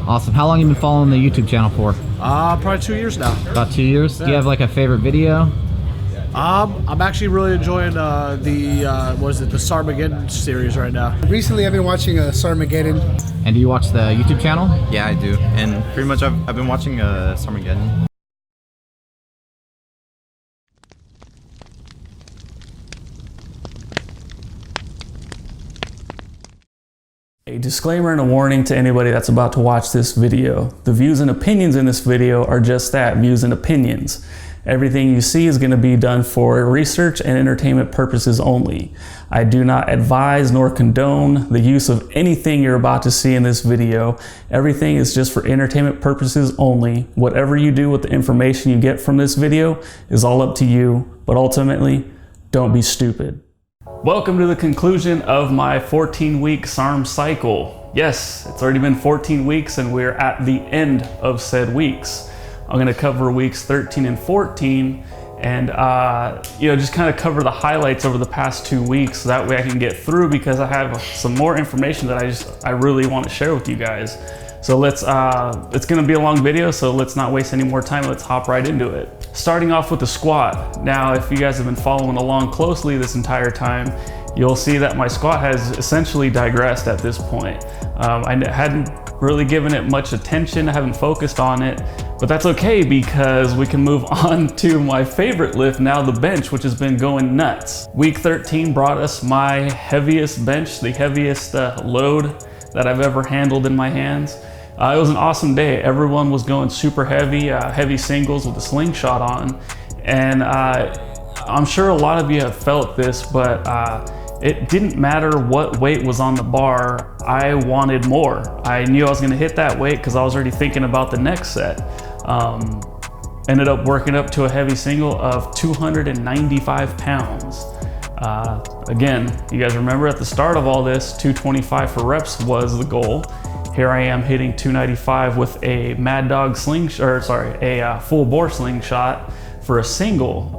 Awesome. How long have you been following the YouTube channel for? Probably 2 years now. About 2 years? Yeah. Do you have like a favorite video? I'm actually really enjoying the SARMageddon series right now. Recently, I've been watching SARMageddon. And do you watch the YouTube channel? Yeah, I do. And pretty much I've been watching SARMageddon. A disclaimer and a warning to anybody that's about to watch this video. The views and opinions in this video are just that, views and opinions. Everything you see is going to be done for research and entertainment purposes only. I do not advise nor condone the use of anything you're about to see in this video. Everything is just for entertainment purposes only. Whatever you do with the information you get from this video is all up to you, but ultimately, don't be stupid. Welcome to the conclusion of my 14-week SARM cycle. Yes, it's already been 14 weeks and we're at the end of said weeks. I'm going to cover weeks 13 and 14 and just kind of cover the highlights over the past 2 weeks so that way I can get through, because I have some more information that I really want to share with you guys. So it's going to be a long video, so let's not waste any more time. Let's hop right into it. Starting off with the squat. Now, if you guys have been following along closely this entire time, you'll see that my squat has essentially digressed at this point. I hadn't really given it much attention. I haven't focused on it, but that's okay because we can move on to my favorite lift now, the bench, which has been going nuts. Week 13 brought us my heaviest bench, the heaviest load that I've ever handled in my hands. It was an awesome day. Everyone was going super heavy, heavy singles with a slingshot on. And I'm sure a lot of you have felt this, but it didn't matter what weight was on the bar, I wanted more. I knew I was gonna hit that weight because I was already thinking about the next set. Ended up working up to a heavy single of 295 pounds. Again, you guys remember at the start of all this, 225 for reps was the goal. Here I am hitting 295 with a Mad Dog a full bore slingshot for a single.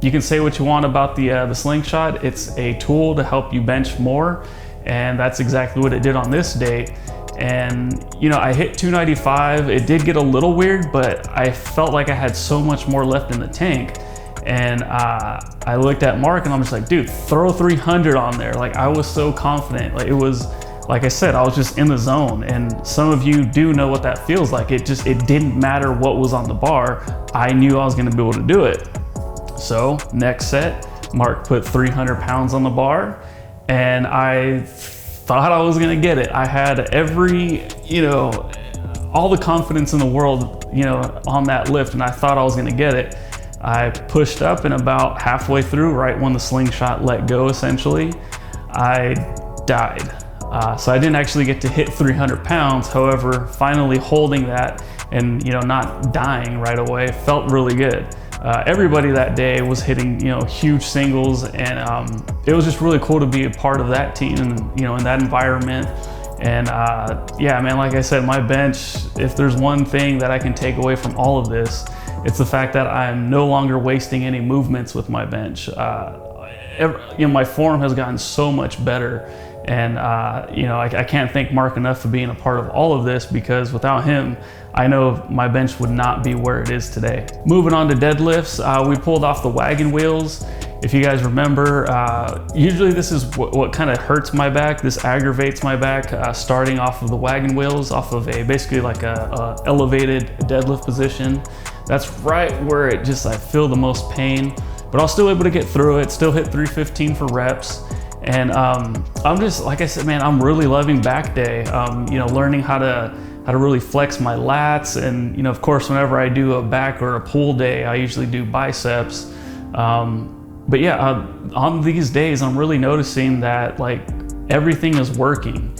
You can say what you want about the slingshot. It's a tool to help you bench more, and that's exactly what it did on this day. And I hit 295. It did get a little weird, but I felt like I had so much more left in the tank. And I looked at Mark and I'm just like, dude, throw 300 on there. Like, I was so confident. Like, it was, like I said, I was just in the zone. And some of you do know what that feels like. It didn't matter what was on the bar. I knew I was gonna be able to do it. So next set, Mark put 300 pounds on the bar and I thought I was gonna get it. I had all the confidence in the world, on that lift, and I thought I was gonna get it. I pushed up, and about halfway through, right when the slingshot let go, essentially, I died. So I didn't actually get to hit 300 pounds. However, finally holding that and not dying right away felt really good. Everybody that day was hitting huge singles, and it was just really cool to be a part of that team and in that environment. And yeah, man, like I said, my bench, if there's one thing that I can take away from all of this, it's the fact that I'm no longer wasting any movements with my bench. My form has gotten so much better, and I can't thank Mark enough for being a part of all of this, because without him, I know my bench would not be where it is today. Moving on to deadlifts, we pulled off the wagon wheels. If you guys remember, usually this is what kind of hurts my back. This aggravates my back, starting off of the wagon wheels, off of basically like a elevated deadlift position. That's right where I feel the most pain, but I was still able to get through it, still hit 315 for reps. And I'm just, like I said, man, I'm really loving back day. Learning how to really flex my lats. And, of course, whenever I do a back or a pull day, I usually do biceps. But yeah, on these days, I'm really noticing that like everything is working.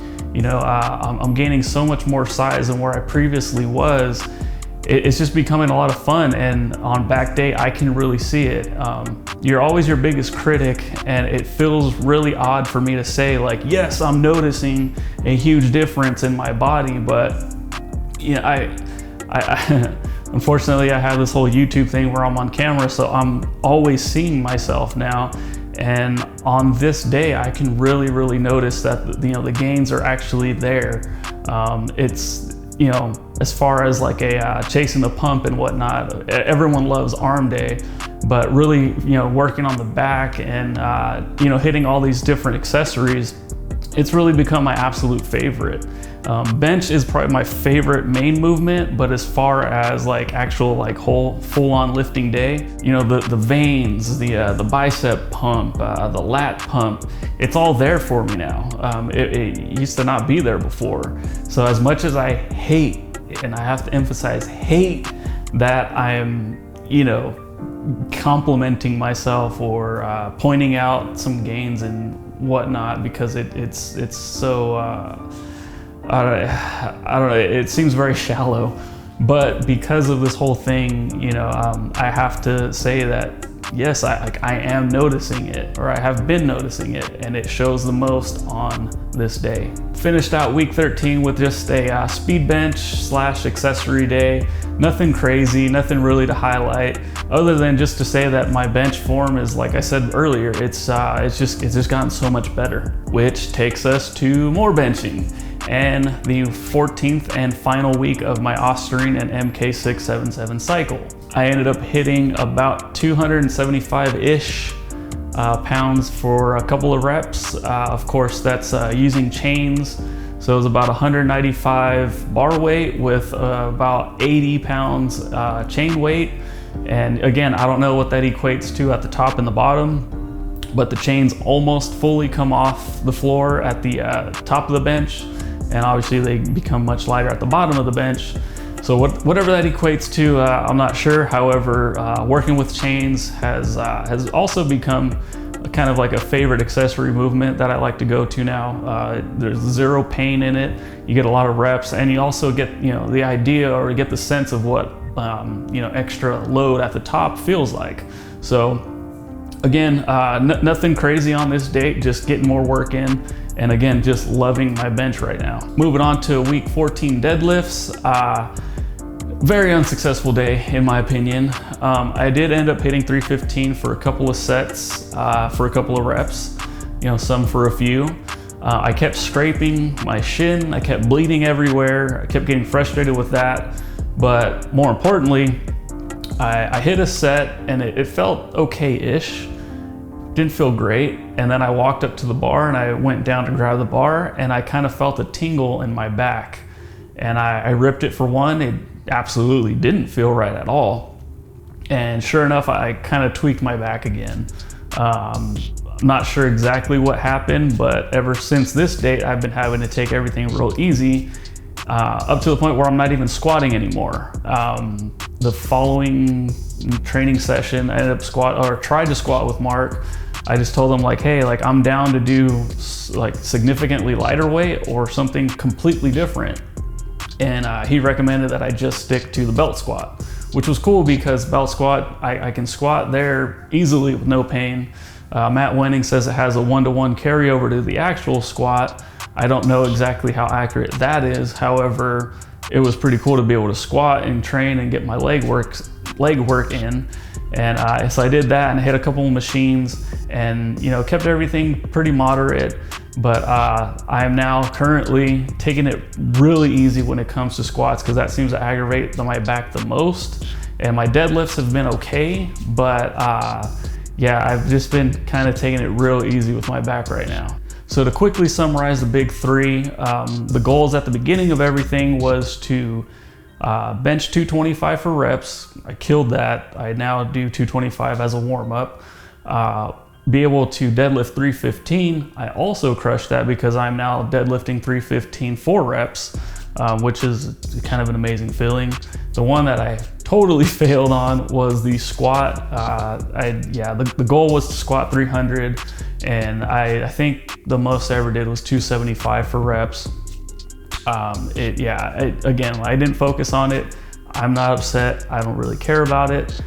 I'm gaining so much more size than where I previously was. It's just becoming a lot of fun, and on back day, I can really see it. You're always your biggest critic, and it feels really odd for me to say like, yes, I'm noticing a huge difference in my body, but I unfortunately, I have this whole YouTube thing where I'm on camera, so I'm always seeing myself now. And on this day, I can really notice that the gains are actually there. you know, as far as like a chasing the pump and whatnot, everyone loves arm day, but really, you know, working on the back and, you know, hitting all these different accessories, it's really become my absolute favorite. Bench is probably my favorite main movement, but as far as like actual like whole full-on lifting day, you know, the veins, the bicep pump, the lat pump, it's all there for me now. It used to not be there before. So as much as I hate, and I have to emphasize hate, that I'm, you know, complimenting myself or pointing out some gains and whatnot, because it's so I don't know, it seems very shallow, but because of this whole thing, you know, I have to say that yes, I am noticing it, or I have been noticing it, and it shows the most on this day. Finished out week 13 with just a speed bench / accessory day. Nothing crazy, nothing really to highlight, other than just to say that my bench form is, like I said earlier, it's just gotten so much better. Which takes us to more benching, and the 14th and final week of my Ostarine and MK677 cycle. I ended up hitting about 275-ish pounds for a couple of reps. Of course, that's using chains. So it was about 195 bar weight with about 80 pounds chain weight. And again, I don't know what that equates to at the top and the bottom, but the chains almost fully come off the floor at the top of the bench. And obviously they become much lighter at the bottom of the bench. So whatever that equates to, I'm not sure. However, working with chains has also become kind of like a favorite accessory movement that I like to go to now. There's zero pain in it. You get a lot of reps, and you also get, you know, the idea, or get the sense of what you know, extra load at the top feels like. So again, nothing crazy on this date, just getting more work in. And again, just loving my bench right now. Moving on to week 14 deadlifts. Very unsuccessful day, in my opinion. I did end up hitting 315 for a couple of sets, for a couple of reps, you know, some for a few. I kept scraping my shin, I kept bleeding everywhere, I kept getting frustrated with that. But more importantly, I hit a set and it felt okay-ish. Didn't feel great, and then I walked up to the bar and I went down to grab the bar, and I kind of felt a tingle in my back, and I ripped it for one. It absolutely didn't feel right at all, and sure enough, I kind of tweaked my back again. Not sure exactly what happened, but ever since this date, I've been having to take everything real easy, up to the point where I'm not even squatting anymore. The following training session, I ended up tried to squat with Mark. I just told him like, hey, like I'm down to do like significantly lighter weight or something completely different. And he recommended that I just stick to the belt squat, which was cool because belt squat, I can squat there easily with no pain. Matt Wenning says it has a 1-to-1 carryover to the actual squat. I don't know exactly how accurate that is. However, it was pretty cool to be able to squat and train and get my leg work in. And so I did that and hit a couple of machines, and you know, kept everything pretty moderate. But I am now currently taking it really easy when it comes to squats, because that seems to aggravate my back the most. And my deadlifts have been okay, but yeah, I've just been kind of taking it real easy with my back right now. So to quickly summarize the big three, the goals at the beginning of everything was to bench 225 for reps. I killed that. I now do 225 as a warm-up. Be able to deadlift 315. I also crushed that because I'm now deadlifting 315 for reps, which is kind of an amazing feeling. The one that I totally failed on was the squat. The goal was to squat 300, and I think the most I ever did was 275 for reps. Again, I didn't focus on it. I'm not upset. I don't really care about it.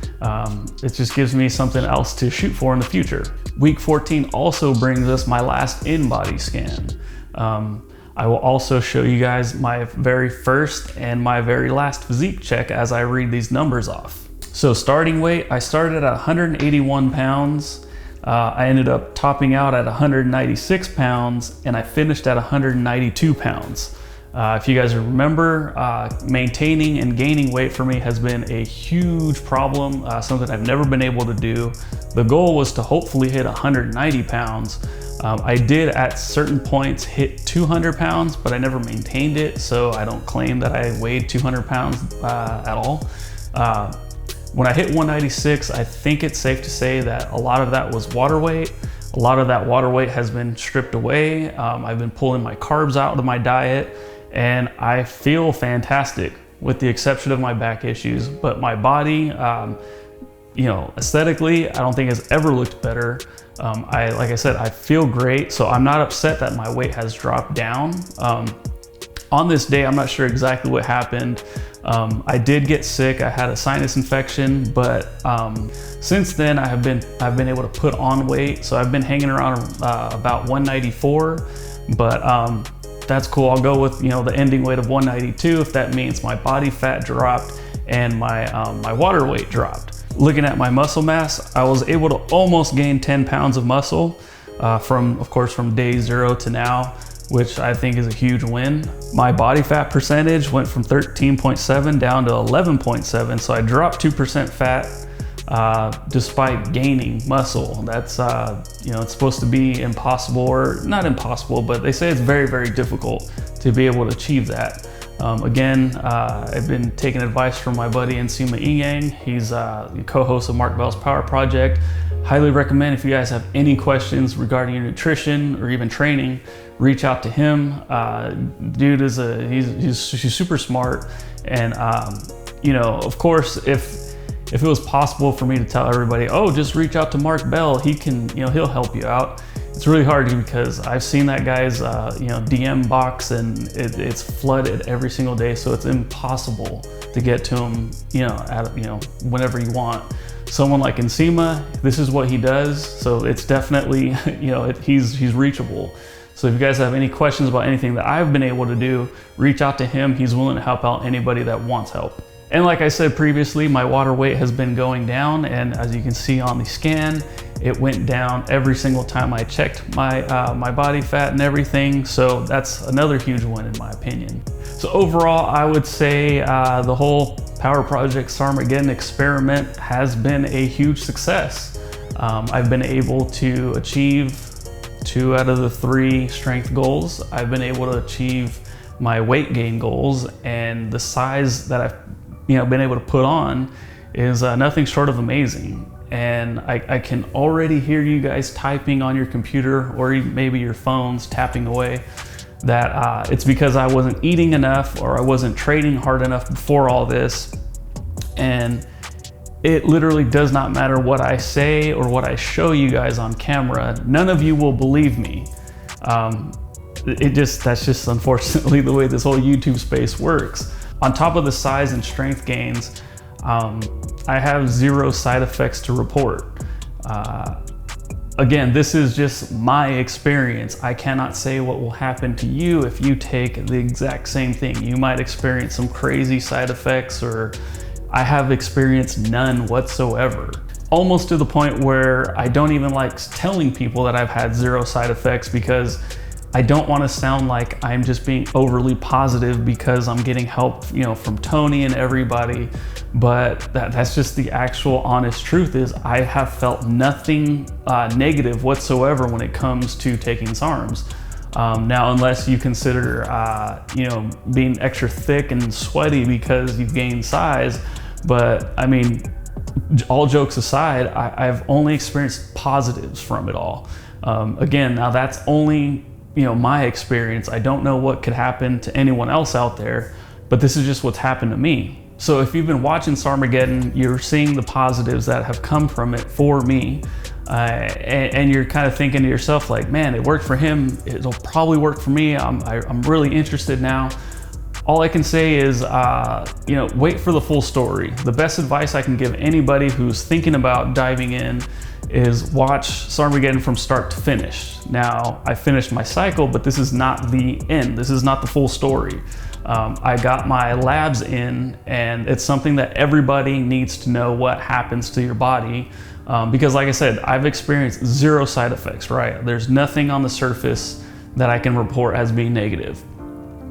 It just gives me something else to shoot for in the future. Week 14 also brings us my last in-body scan. I will also show you guys my very first and my very last physique check as I read these numbers off. So starting weight, I started at 181 pounds. I ended up topping out at 196 pounds, and I finished at 192 pounds. If you guys remember, maintaining and gaining weight for me has been a huge problem, something I've never been able to do. The goal was to hopefully hit 190 pounds. I did at certain points hit 200 pounds, but I never maintained it, so I don't claim that I weighed 200 pounds at all. When I hit 196, I think it's safe to say that a lot of that was water weight. A lot of that water weight has been stripped away. I've been pulling my carbs out of my diet, and I feel fantastic with the exception of my back issues. But my body, you know, aesthetically, I don't think has ever looked better. Like I said, I feel great, so I'm not upset that my weight has dropped down. On this day, I'm not sure exactly what happened. I did get sick. I had a sinus infection, but since then I've been able to put on weight. So I've been hanging around about 194, but that's cool. I'll go with, you know, the ending weight of 192 if that means my body fat dropped and my water weight dropped. Looking at my muscle mass, I was able to almost gain 10 pounds of muscle of course, from day 0 to now, which I think is a huge win. My body fat percentage went from 13.7 down to 11.7, so I dropped 2% fat despite gaining muscle. That's, you know, it's supposed to be impossible, or not impossible, but they say it's very, very difficult to be able to achieve that. Again, I've been taking advice from my buddy Nsima Inyang. He's the co-host of Mark Bell's Power Project. Highly recommend, if you guys have any questions regarding your nutrition or even training, reach out to him. Dude is he's super smart, and you know, of course, if it was possible for me to tell everybody, oh, just reach out to Mark Bell, he can, you know, he'll help you out. It's really hard because I've seen that guy's you know, DM box, and it's flooded every single day, so it's impossible to get to him, you know, whenever you want. Someone like Nsima, this is what he does, so it's definitely, you know, he's reachable. So if you guys have any questions about anything that I've been able to do, reach out to him. He's willing to help out anybody that wants help. And like I said previously, my water weight has been going down, and as you can see on the scan, it went down every single time I checked my body fat and everything. So that's another huge win in my opinion. So overall, I would say the whole Power Project SARMageddon experiment has been a huge success. I've been able to achieve 2 out of the 3 strength goals. I've been able to achieve my weight gain goals, and the size that I've, you know, been able to put on is nothing short of amazing. And I can already hear you guys typing on your computer or maybe your phones, tapping away, that it's because I wasn't eating enough or I wasn't training hard enough before all this. And it literally does not matter what I say or what I show you guys on camera. None of you will believe me. That's just unfortunately the way this whole YouTube space works. On top of the size and strength gains, I have 0 side effects to report. Again, this is just my experience. I cannot say what will happen to you if you take the exact same thing. You might experience some crazy side effects, or I have experienced none whatsoever. Almost to the point where I don't even like telling people that I've had 0 side effects, because I don't want to sound like I'm just being overly positive because I'm getting help, you know, from Tony and everybody. But that's just the actual honest truth, is I have felt nothing negative whatsoever when it comes to taking SARMs. Now, unless you consider, you know, being extra thick and sweaty because you've gained size. But I mean, all jokes aside, I've only experienced positives from it all. Again, now that's only, you know, my experience. I don't know what could happen to anyone else out there, but this is just what's happened to me. So if you've been watching SARMageddon, you're seeing the positives that have come from it for me, and you're kind of thinking to yourself like, man, it worked for him, it'll probably work for me. I'm really interested now. All I can say is, you know, wait for the full story. The best advice I can give anybody who's thinking about diving in is watch SARMageddon from start to finish. Now, I finished my cycle, but this is not the end. This is not the full story. I got my labs in, and it's something that everybody needs to know what happens to your body. Because like I said, I've experienced 0 side effects, right? There's nothing on the surface that I can report as being negative.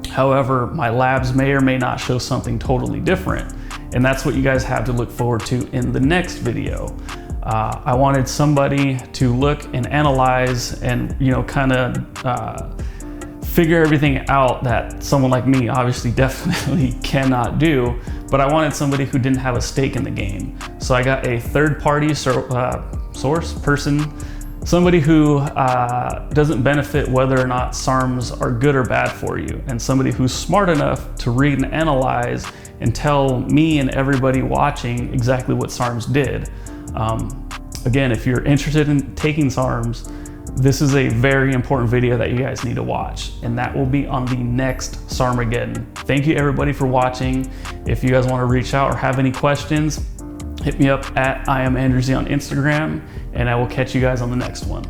However, my labs may or may not show something totally different. And that's what you guys have to look forward to in the next video. I wanted somebody to look and analyze and, you know, kind of figure everything out that someone like me obviously definitely cannot do, but I wanted somebody who didn't have a stake in the game. So I got a third-party source person, somebody who doesn't benefit whether or not SARMs are good or bad for you, and somebody who's smart enough to read and analyze and tell me and everybody watching exactly what SARMs did. Again, if you're interested in taking SARMs, this is a very important video that you guys need to watch, and that will be on the next SARMageddon. Thank you everybody for watching. If you guys want to reach out or have any questions, hit me up at IamAndrewZ on Instagram, and I will catch you guys on the next one.